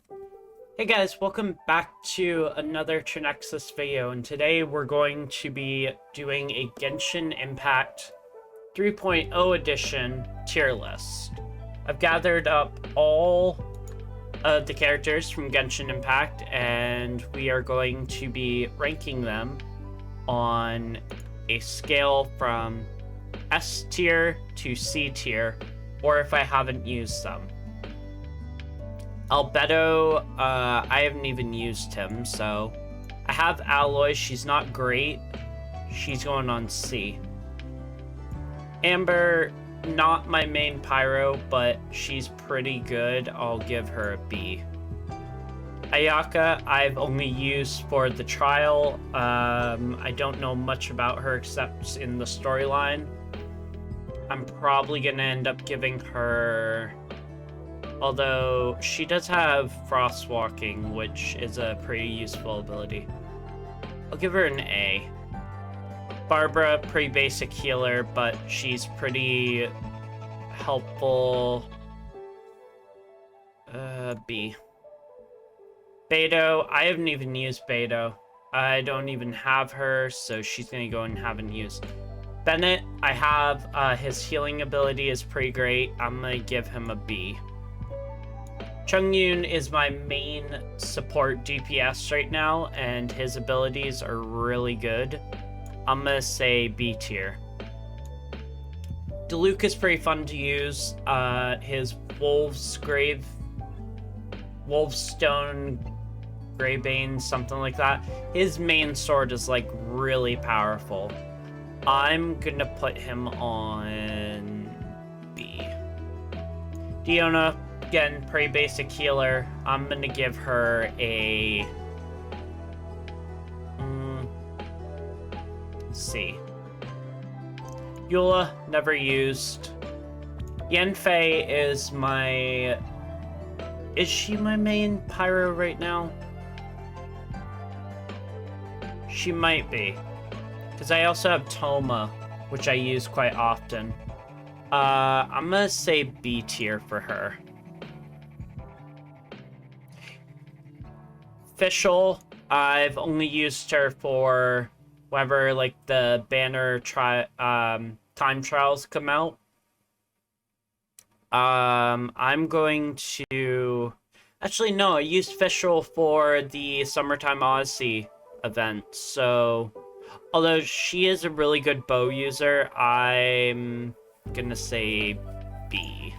Hey guys, welcome back to another Trinexus video, and today we're going to be doing a Genshin Impact 3.0 edition tier list. I've gathered up all of the characters from Genshin Impact, and we are going to be ranking them on a scale from S tier to C tier, or if I haven't used them. Albedo, I haven't even used him, so I have Alloy. She's not great. She's going on C. Amber, not my main Pyro, but she's pretty good. I'll give her a B. Ayaka, I've only used for the trial. I don't know much about her except in the storyline. I'm probably gonna end up giving her... Although, she does have Frostwalking, which is a pretty useful ability. I'll give her an A. Barbara, pretty basic healer, but she's pretty helpful. B. Beto, I haven't even used Beto. I don't even have her, so she's gonna go and haven't used. Bennett, I have, his healing ability is pretty great. I'm gonna give him a B. Chungyun is my main support DPS right now, and his abilities are really good. I'm gonna say B tier. Diluc is pretty fun to use. His Wolvestone Greybane, something like that. His main sword is like really powerful. I'm gonna put him on B. Diona, again, pretty basic healer. I'm gonna give her a C. Eula, never used. Yanfei is my... Is she my main Pyro right now? She might be. Because I also have Toma, which I use quite often. I'm gonna say B tier for her. Fischl, I've only used her for whenever like the banner time trials come out. I'm going to actually no, I used Fischl for the Summertime Odyssey event. So although she is a really good bow user, I'm gonna say B.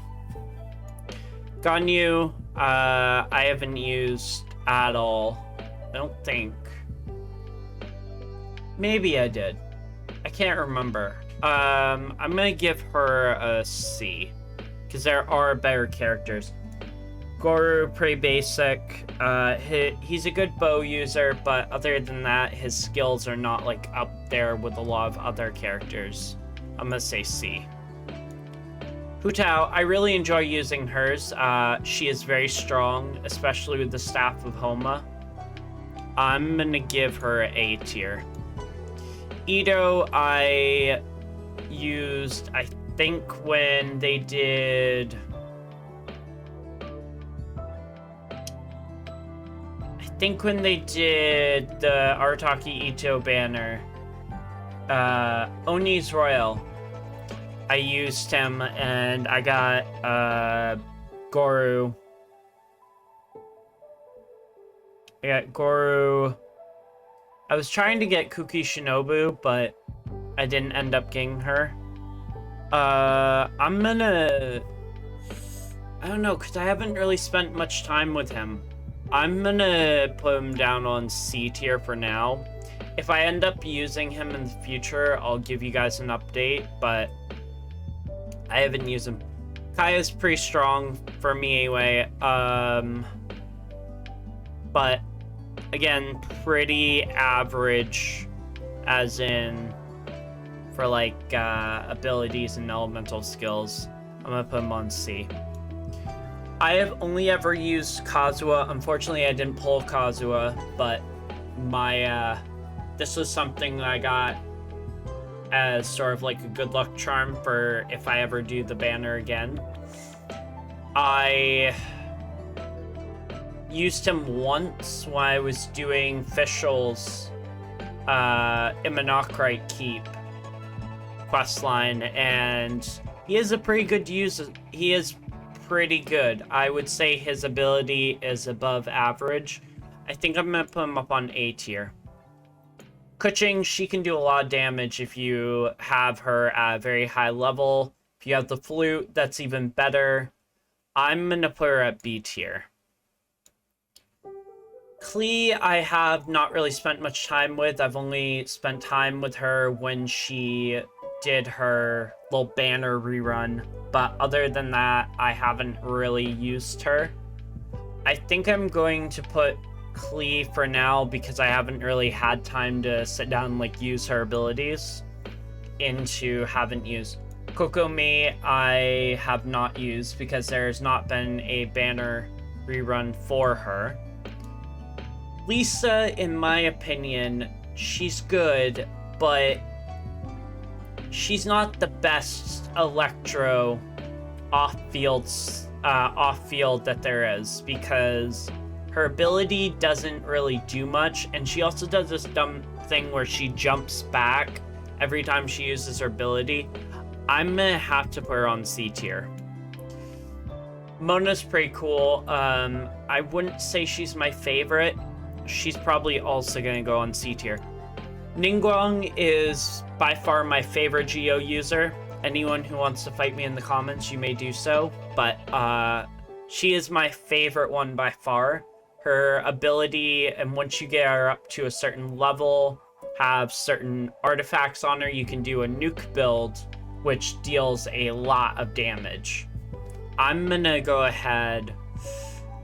Ganyu, I haven't used at all. I don't think. Maybe I did. I can't remember. I'm gonna give her a C, because there are better characters. Goru, pretty basic. He's a good bow user, but other than that, his skills are not like up there with a lot of other characters. I'm gonna say C. Hu Tao, I really enjoy using hers. She is very strong, especially with the Staff of Homa. I'm gonna give her A tier. Ito, I used, I think when they did... the Arataki Ito banner, Oni's Royal, I used him, and I got, Goru. I got Goru. I was trying to get Kuki Shinobu, but I didn't end up getting her. I'm gonna... I don't know, because I haven't really spent much time with him. I'm gonna put him down on C tier for now. If I end up using him in the future, I'll give you guys an update, but I haven't used him. Kaya's pretty strong for me anyway. But again, pretty average, as in for like abilities and elemental skills. I'm gonna put him on C. I have only ever used Kazuha. Unfortunately, I didn't pull Kazuha, but my this was something that I got as sort of like a good luck charm for if I ever do the banner again. I used him once when I was doing Fischl's Immonocrite Keep questline, and he is a pretty good user. He is pretty good. I would say his ability is above average. I think I'm gonna put him up on A tier. Kuching, she can do a lot of damage if you have her at a very high level. If you have the flute, that's even better. I'm gonna put her at B tier. Klee, I have not really spent much time with. I've only spent time with her when she did her little banner rerun. But other than that, I haven't really used her. I think I'm going to put Klee for now because I haven't really had time to sit down and like use her abilities. Into haven't used. Kokomi, I have not used because there's not been a banner rerun for her. Lisa, in my opinion, she's good, but she's not the best Electro off-field that there is, because her ability doesn't really do much, and she also does this dumb thing where she jumps back every time she uses her ability. I'm gonna have to put her on C tier. Mona's pretty cool. I wouldn't say she's my favorite. She's probably also gonna go on C tier. Ningguang is by far my favorite Geo user. Anyone who wants to fight me in the comments, you may do so. But she is my favorite one by far. Her ability, and once you get her up to a certain level, have certain artifacts on her, you can do a nuke build, which deals a lot of damage. I'm gonna go ahead.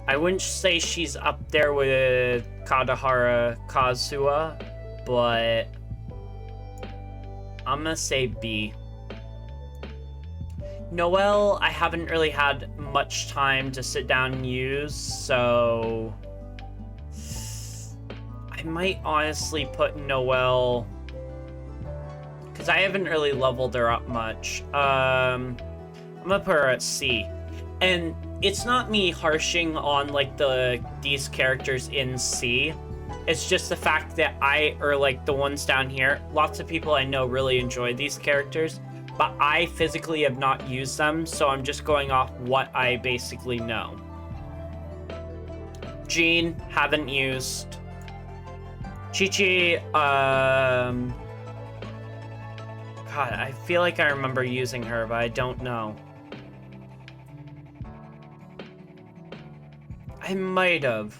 I wouldn't say she's up there with Kadahara Kazuha, but I'm gonna say B. Noelle, I haven't really had much time to sit down and use, so I might honestly put Noelle, because I haven't really leveled her up much. I'm gonna put her at C. And it's not me harshing on like these characters in C. It's just the fact that the ones down here, lots of people I know really enjoy these characters, but I physically have not used them, so I'm just going off what I basically know. Jean, haven't used. Chi-Chi, God, I feel like I remember using her, but I don't know. I might have.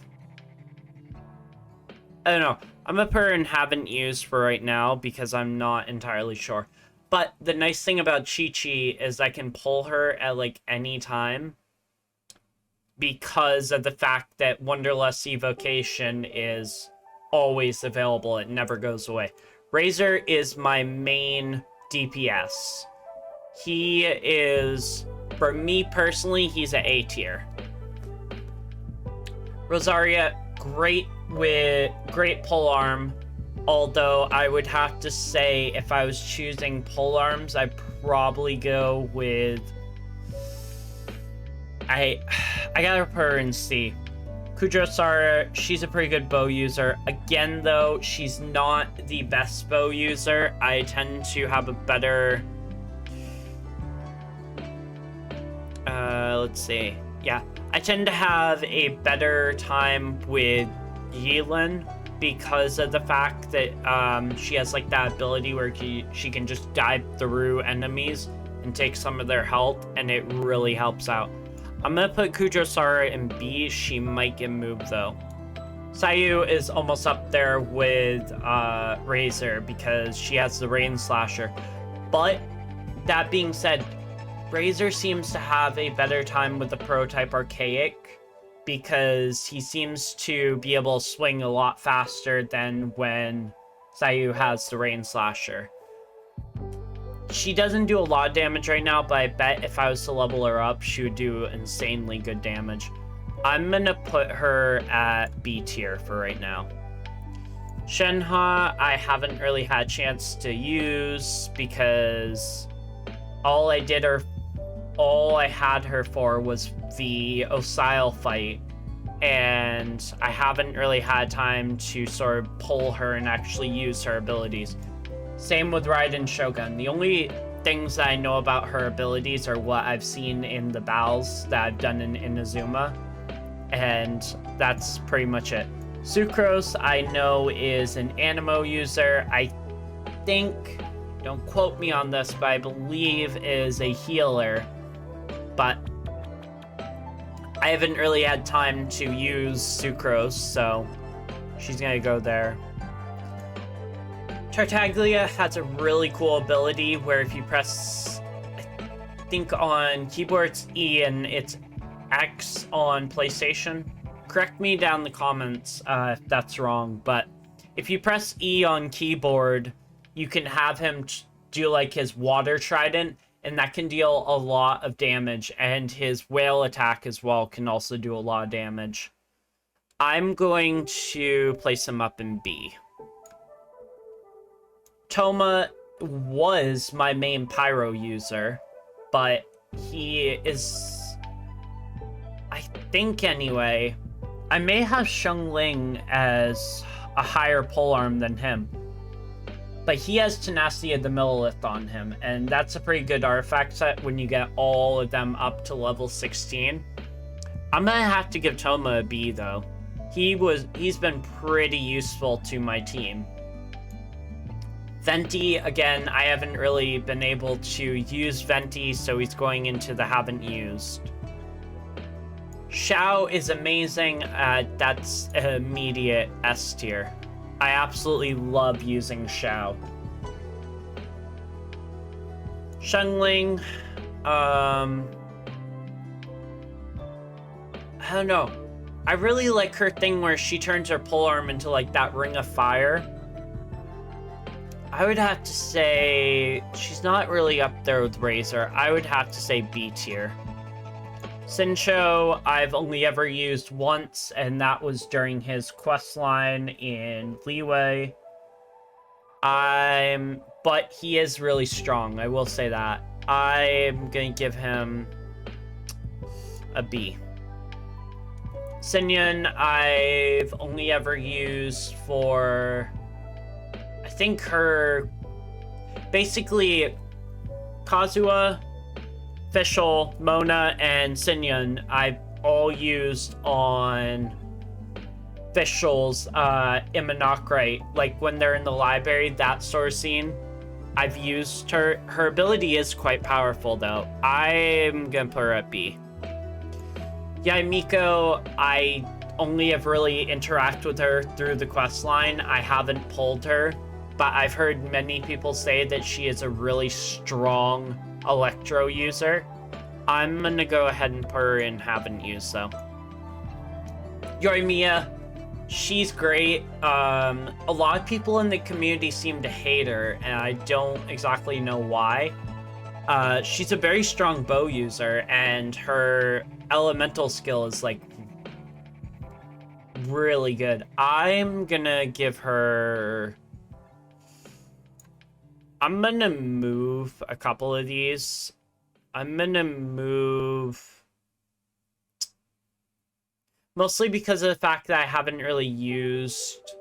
I don't know. I'm gonna put her in haven't used for right now because I'm not entirely sure. But the nice thing about Chi-Chi is I can pull her at like any time because of the fact that Wanderlust Evocation is always available. It never goes away. Razor is my main DPS. He is, for me personally, he's at A tier. Rosaria, great polearm, although I would have to say if I was choosing polearms, I'd probably go with... I gotta put her in C. Kudrosara, she's a pretty good bow user. Again, though, she's not the best bow user. I tend to have a better... let's see. Yeah. I tend to have a better time with Yelan because of the fact that she has like that ability where she can just dive through enemies and take some of their health, and it really helps out. I'm gonna put Kudrosara in B. She might get moved though. Sayu is almost up there with Razor because she has the Rain Slasher. But that being said, Razor seems to have a better time with the prototype Archaic because he seems to be able to swing a lot faster than when Sayu has the Rain Slasher. She doesn't do a lot of damage right now, but I bet if I was to level her up, she would do insanely good damage. I'm gonna put her at B tier for right now. Shenhe, I haven't really had a chance to use because all I had her for was the Osile fight, and I haven't really had time to sort of pull her and actually use her abilities. Same with Raiden Shogun. The only things that I know about her abilities are what I've seen in the battles that I've done in Inazuma, and that's pretty much it. Sucrose, I know, is an Anemo user. I think, don't quote me on this, but I believe is a healer, but I haven't really had time to use Sucrose, so she's gonna go there. Tartaglia has a really cool ability where if you press, I think on keyboard it's E and it's X on PlayStation. Correct me down in the comments if that's wrong, but if you press E on keyboard, you can have him do like his water trident, and that can deal a lot of damage, and his whale attack as well can also do a lot of damage. I'm going to place him up in B. Toma was my main pyro user, but he is, I think anyway, I may have Xiangling as a higher polearm than him, but he has Tenacity of the Millilith on him, and that's a pretty good artifact set when you get all of them up to level 16. I'm gonna have to give Toma a B though. He's been pretty useful to my team. Venti, again, I haven't really been able to use Venti, so he's going into the haven't used. Xiao is amazing. That's immediate S tier. I absolutely love using Xiao. Xiangling, I don't know. I really like her thing where she turns her polearm into like that ring of fire. I would have to say she's not really up there with Razor. I would have to say B tier. Sincho, I've only ever used once, and that was during his quest line in Leeway. But he is really strong, I will say that. I'm gonna give him a B. Sinyun, I've only ever used for, I think her, basically Kazuha, Fischl, Mona, and Sinyun, I've all used on Fischl's Immunocrite, like when they're in the library, that sort of scene. I've used her. Her ability is quite powerful though. I'm gonna put her at B. Yaimiko, I only have really interacted with her through the quest line. I haven't pulled her, but I've heard many people say that she is a really strong Electro user. I'm gonna go ahead and put her in haven't used though. Yoimiya, she's great. A lot of people in the community seem to hate her, and I don't exactly know why. She's a very strong bow user, and her elemental skill is like really good. I'm gonna give her, I'm gonna move a couple of these. I'm gonna move mostly because of the fact that I haven't really used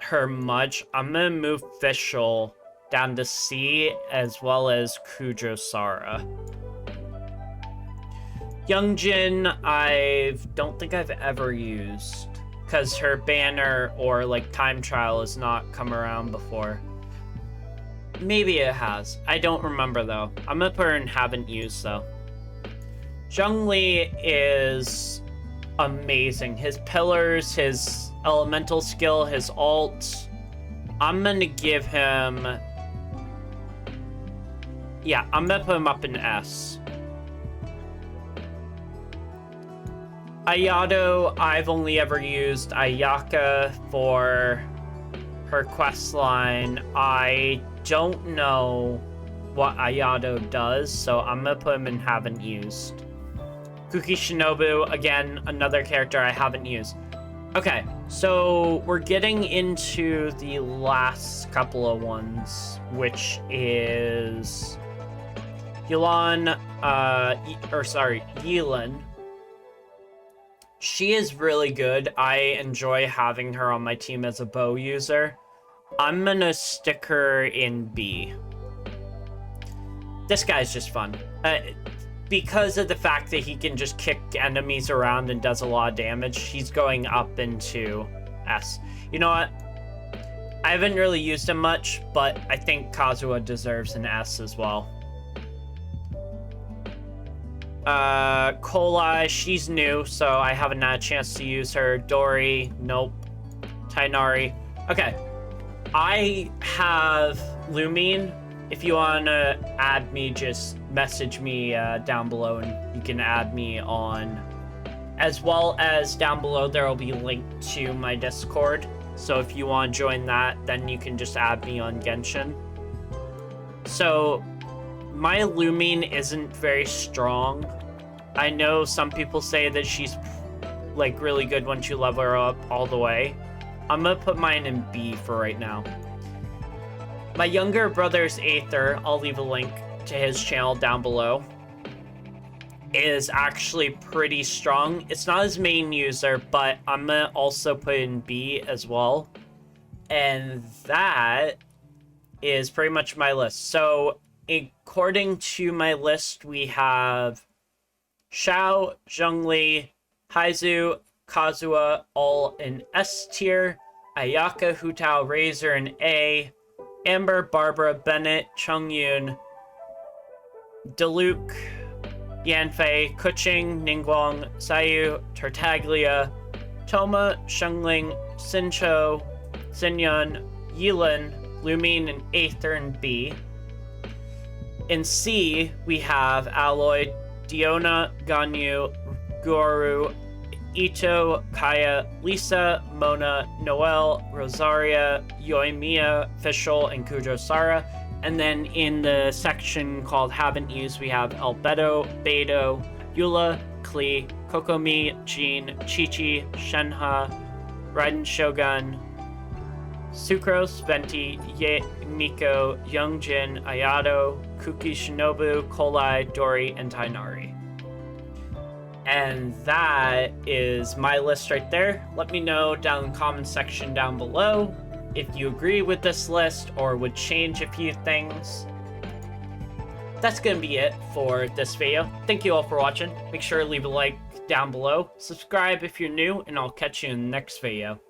her much. I'm gonna move Fischl down to C, as well as Kujosara. Youngjin, I don't think I've ever used, because her banner or like time trial has not come around before. Maybe it has. I don't remember though. I'm gonna put her in haven't used though. Zhongli is amazing. His pillars, his elemental skill, his ult. I'm gonna give him, yeah, I'm gonna put him up in S. Ayato, I've only ever used Ayaka for her quest line. I don't know what Ayato does, so I'm gonna put him in haven't used. Kuki Shinobu, again, another character I haven't used. Okay, so we're getting into the last couple of ones, which is Yelan, She is really good. I enjoy having her on my team as a bow user. I'm gonna stick her in B. This guy's just fun. Because of the fact that he can just kick enemies around and does a lot of damage, he's going up into S. You know what? I haven't really used him much, but I think Kazuha deserves an S as well. Kolai, she's new, so I haven't had a chance to use her. Dori, nope. Tainari. Okay. I have Lumine. If you want to add me, just message me down below and you can add me on. As well as down below, there will be a link to my Discord. So if you want to join that, then you can just add me on Genshin. So my Lumine isn't very strong. I know some people say that she's like really good once you level her up all the way. I'm gonna put mine in B for right now. My younger brother's Aether, I'll leave a link to his channel down below, is actually pretty strong. It's not his main user, but I'm gonna also put in B as well. And that is pretty much my list. So according to my list, we have Xiao, Zhongli, Haizu, Kazuha, all in S tier, Ayaka, Hu Tao, Razor in A, Amber, Barbara, Bennett, Chongyun, Diluc, Yanfei, Kuching, Ningguang, Sayu, Tartaglia, Toma, Shengling, Sincho, Xinyun, Yilin, Lumine, and Aether in B. In C, we have Alloy, Diona, Ganyu, Guru, Ito, Kaya, Lisa, Mona, Noelle, Rosaria, Yoimiya, Fischl, and Kujo Sara. And then in the section called Haven't Used, we have Albedo, Beidou, Eula, Klee, Kokomi, Jean, Chi-Chi, Shenhe, Raiden Shogun, Sucrose, Venti, Ye, Miko, Youngjin, Ayato, Kuki Shinobu, Kolai, Dori, and Tainari. And that is my list right there. Let me know down in the comment section down below if you agree with this list or would change a few things. That's gonna be it for this video. Thank you all for watching. Make sure to leave a like down below. Subscribe if you're new, and I'll catch you in the next video.